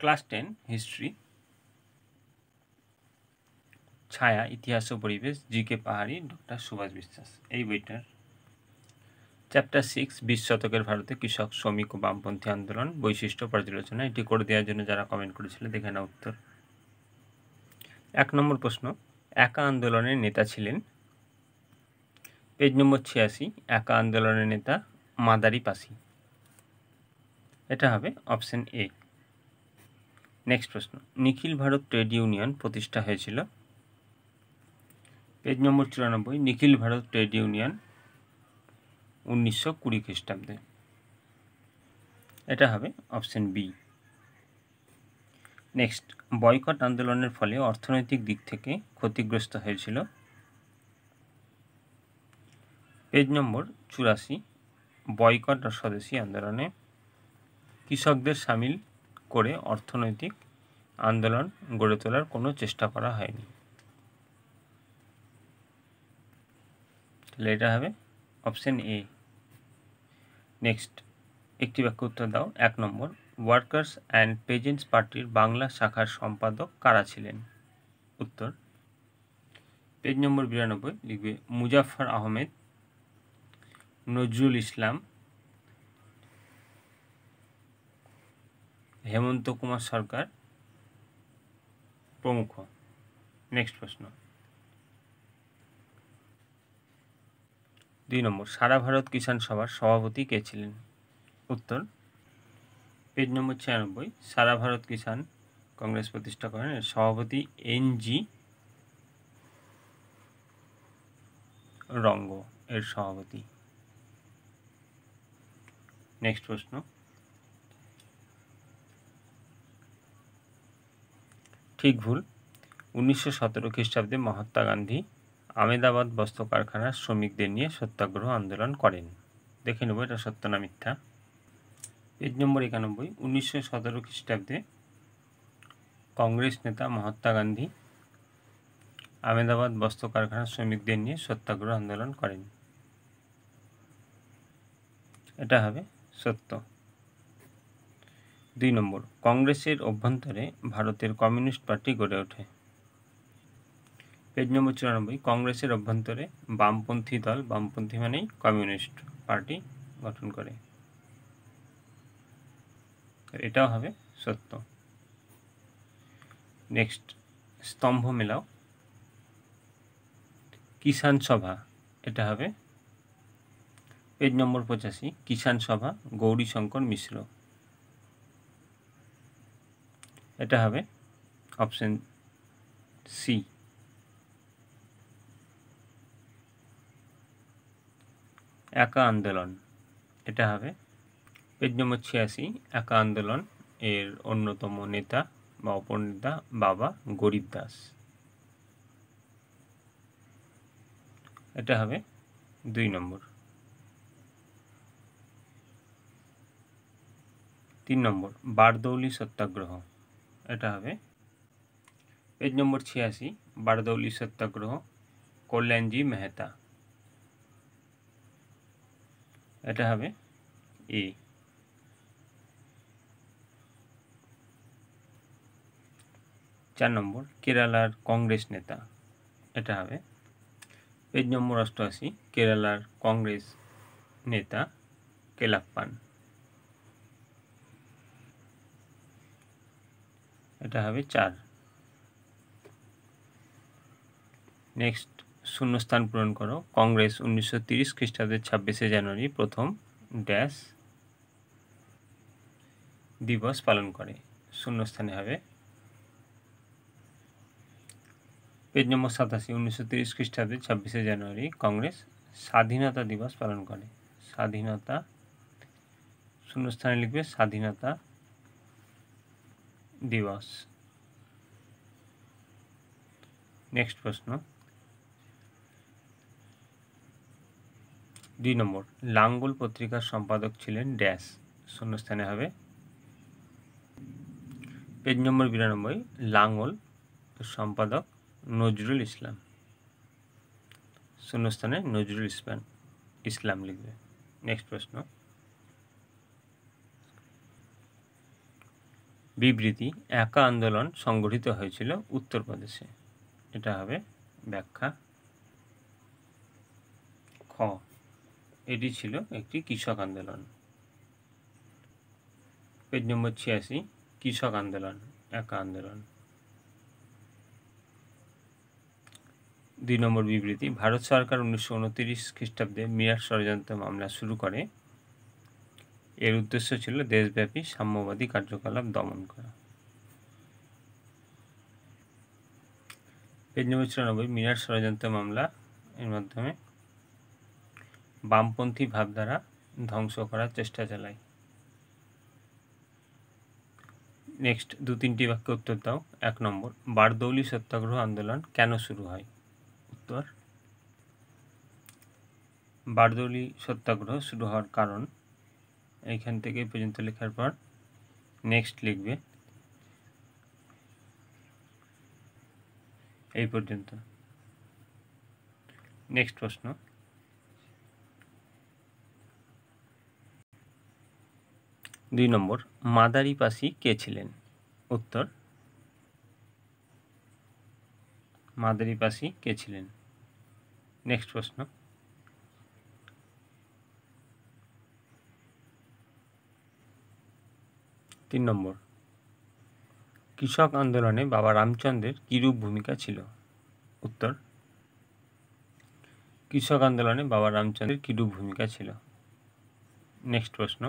Class 10 history, ছায়া, ইতিহাস ও পরিবেশ, জি.কে. পাহাড়ি, ডক্টর সুভাষ বিশ্বাস। এই বইটার চ্যাপ্টার 6 20 শতকের ভারতে কৃষক, শ্রমিক ও বামপন্থী আন্দোলন, বৈশিষ্ট্য, পর্যালোচনা। এটি করে দেওয়ার জন্য যারা কমেন্ট করেছিল দেখে নাও উত্তর। 1 নম্বর প্রশ্ন, একা আন্দোলনের নেতা ছিলেন? পেজ নম্বর 86, একা আন্দোলনের নেতা মাদারি পাসি। এটা হবে অপশন এ। নেক্সট প্রশ্ন, নিখিল ভারত ট্রেড ইউনিয়ন প্রতিষ্ঠা হয়েছিল? পেজ নম্বর 94, নিখিল ভারত ট্রেড ইউনিয়ন 1920 খ্রিস্টাব্দে। এটা হবে অপশন বি। নেক্সট, বয়কট আন্দোলনের ফলে অর্থনৈতিক দিক থেকে ক্ষতিগ্রস্ত হয়েছিল? পেজ নম্বর 84, বয়কট ও স্বদেশী আন্দোলনে কৃষকদের সামিল করে অর্থনৈতিক আন্দোলন গড়ে তোলার কোনো চেষ্টা করা হয়নি। তাহলে এটা হবে অপশন এ। নেক্সট, একটি বাক্য উত্তর দাও। 1 নম্বর, ওয়ার্কার্স অ্যান্ড পেজেন্টস পার্টির বাংলা শাখার সম্পাদক কারা ছিলেন? উত্তর, পেজ নম্বর 92 লিখবে মুজাফফর আহমেদ, নজরুল ইসলাম, হেমন্ত কুমার সরকার প্রমুখ। নেক্সট প্রশ্ন, 2 নম্বর, সারা ভারত কিষাণ সভার সভাপতি কে ছিলেন? উত্তর, পেজ নম্বর 96, সারা ভারত কিষাণ কংগ্রেস প্রতিষ্ঠা করেন, এর সভাপতি এন.জি. রঙ্গ এর সভাপতি। নেক্সট প্রশ্ন, ঠিক ভুল। 1917 খ্রিস্টাব্দে মহাত্মা গান্ধী আহমেদাবাদ বস্ত্র কারখানার শ্রমিকদের নিয়ে সত্যাগ্রহ আন্দোলন করেন। দেখে নেব এটা সত্য না মিথ্যা। পেজ নম্বর 91, 1917 খ্রিস্টাব্দে কংগ্রেস নেতা মহাত্মা গান্ধী আহমেদাবাদ বস্ত্র কারখানার শ্রমিকদের নিয়ে সত্যাগ্রহ আন্দোলন করেন। এটা হবে সত্য। 2 নম্বর, কংগ্রেসের অভ্যন্তরে ভারতের কমিউনিস্ট পার্টি গড়ে ওঠে। পেজ নম্বর 94, কংগ্রেসের অভ্যন্তরে বামপন্থী দল, বামপন্থী মানেই কমিউনিস্ট পার্টি গঠন করে। এটাও হবে সত্য। নেক্সট, স্তম্ভ মেলাও। কিষাণ সভা, এটা হবে পেজ নম্বর 85, কিষাণ সভা গৌরীশঙ্কর মিশ্র। এটা হবে অপশন সি। একা আন্দোলন, এটা হবে পেজ নম্বর 86, একা আন্দোলন এর অন্যতম নেতা বা অপর নেতা বাবা গরিব দাস। এটা হবে 2 নম্বর। 3 নম্বর, বারদৌলি সত্যাগ্রহ, এটা হবে পেজ নম্বর 86, বারদৌলি সত্যাগ্রহ কল্যাণজি মেহতা। এটা হবে এ। 4 নম্বর, কেরালার কংগ্রেস নেতা, এটা হবে পেজ নম্বর 88, কেরালার কংগ্রেস নেতা কেলাপ্পান। এটা হবে 4। নেক্সট, শূন্যস্থান পূরণ করো। কংগ্রেস 1930 খ্রিস্টাব্দের 26শে জানুয়ারি প্রথম ড্যাশ দিবস পালন করে। শূন্যস্থানে হবে পেজ নম্বর 87, 1930 খ্রিস্টাব্দে 26শে জানুয়ারি কংগ্রেস স্বাধীনতা দিবস পালন করে। স্বাধীনতা, শূন্যস্থানে লিখবে স্বাধীনতা দিবস। নেক্সট প্রশ্ন, 2 নম্বর, লাঙ্গল পত্রিকার সম্পাদক ছিলেন ড্যাশ। শূন্যস্থানে হবে পেজ নম্বর 92, লাঙ্গল সম্পাদক নজরুল ইসলাম। শূন্যস্থানে নজরুল ইসলাম লিখবে। নেক্সট প্রশ্ন, বিবৃতি একা আন্দোলন সংগঠিত হয়েছিল উত্তরপ্রদেশে। এটা হবে ব্যাখ্যা খ। এটি ছিল একটি কৃষক আন্দোলন। পেজ নম্বর 86, কৃষক আন্দোলন একা আন্দোলন। 2 নম্বর বিবৃতি ভারত সরকার 1929 খ্রিস্টাব্দে মিরাট ষড়যন্ত্র মামলা শুরু করে। এর উদ্দেশ্য ছিল দেশব্যাপী সাম্যবাদী কার্যকলাপ দমন করা। পেজ নম্বর 94, মিরাট ষড়যন্ত্র মামলা এর মাধ্যমে বামপন্থী ভাবধারা ধ্বংস করার চেষ্টা চালায়। নেক্সট 2-3টি বাক্যে উত্তর দাও। 1 নম্বর, বারদৌলি সত্যাগ্রহ আন্দোলন কেন শুরু হয়? উত্তর, বারদৌলি সত্যাগ্রহ শুরু হওয়ার কারণ এইখান থেকে এই পর্যন্ত লেখার পর নেক্সট লিখবে এই পর্যন্ত। নেক্সট প্রশ্ন, দুই নম্বর, মাদারিপাসি কে ছিলেন? উত্তর, মাদারিপাসি কে ছিলেন? নেক্সট প্রশ্ন, 3 নম্বর, কৃষক আন্দোলনে বাবা রামচন্দ্রের কিরূপ ভূমিকা ছিল? উত্তর, কৃষক আন্দোলনে বাবা রামচন্দ্রের কিরূপ ভূমিকা ছিল? নেক্সট প্রশ্ন,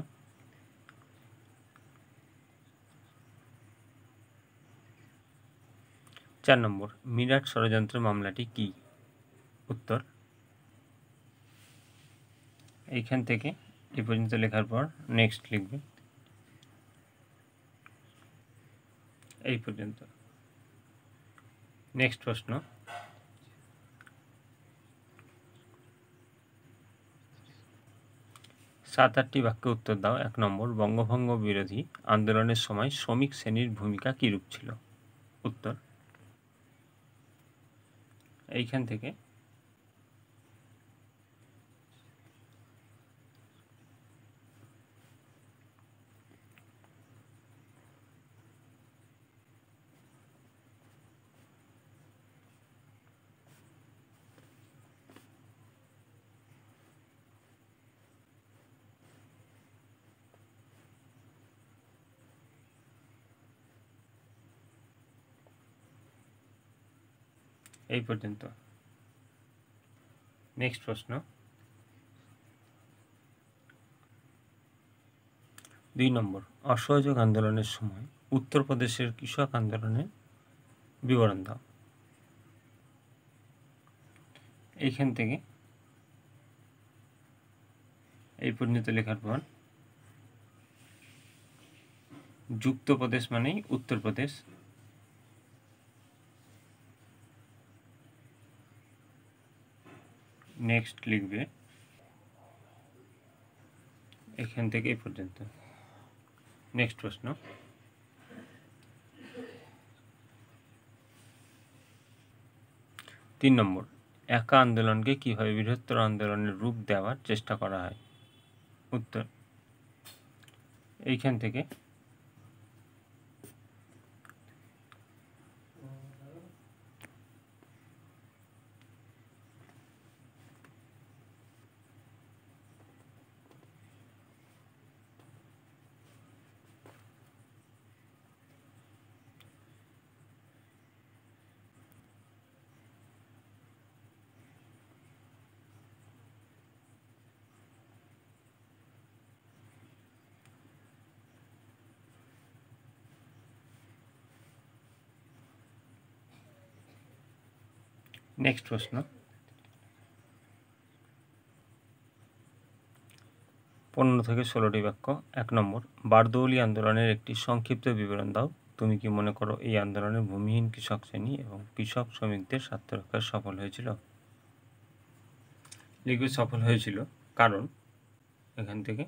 4 নম্বর, মিরাট ষড়যন্ত্র মামলাটি কি? উত্তর, এইখান থেকে এই পর্যন্ত লেখার পর নেক্সট লিখবে এই পর্যন্ত। নেক্সট প্রশ্ন, 7-8টি বাক্যে উত্তর দাও। 1 নম্বর, বঙ্গভঙ্গ বিরোধী আন্দোলনের সময় শ্রমিক শ্রেণীর ভূমিকা কীরূপ ছিল? উত্তর, এইখান থেকে এই পর্যন্ত। নেক্সট প্রশ্ন, 2 নম্বর, অসহযোগ আন্দোলনের সময় উত্তরপ্রদেশের কৃষক আন্দোলনের বিবরণ দাও। এইখান থেকে এই পর্যন্ত লেখার পর যুক্ত প্রদেশ মানেই উত্তরপ্রদেশ, নেক্সট লিখবে এখান থেকে এই পর্যন্ত। নেক্সট প্রশ্ন, 3 নম্বর, একা আন্দোলনকে কিভাবে বৃহত্তর আন্দোলনের রূপ দেওয়ার চেষ্টা করা হয়? উত্তর, এইখান থেকে নেক্সট প্রশ্ন, 15 থেকে 16টি বাক্য। 1 নম্বর, বারদৌলি আন্দোলনের একটি সংক্ষিপ্ত বিবরণ দাও। তুমি কি মনে করো এই আন্দোলনে ভূমিহীন কৃষক শ্রেণী এবং কৃষক শ্রমিকদের স্বার্থ রক্ষায় সফল হয়েছিল? লিখবে সফল হয়েছিল কারণ এখান থেকে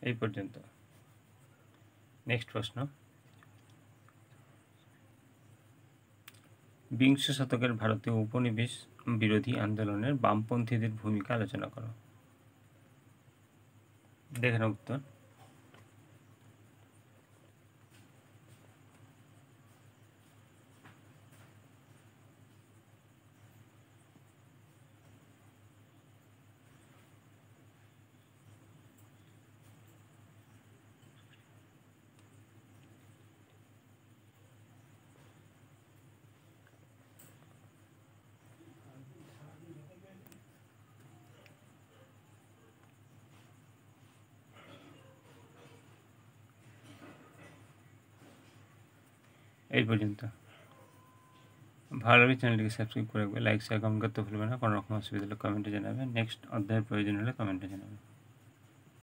এই পর্যন্ত। নেক্সট প্রশ্ন, বিংশ শতকের ভারতীয় উপনিবেশ বিরোধী আন্দোলনের বামপন্থীদের ভূমিকা আলোচনা করো। দেখে নাও উত্তর। এই পর্যন্ত। ভালো লাগলে চ্যানেলটিকে সাবস্ক্রাইব করে রাখবে, লাইক শেয়ার কমেন্ট করতে ভুলবে না। কোনো রকম অসুবিধা হলে কমেন্টে জানাবে। নেক্সট অধ্যায়ের প্রয়োজন হলে কমেন্টে জানাবে।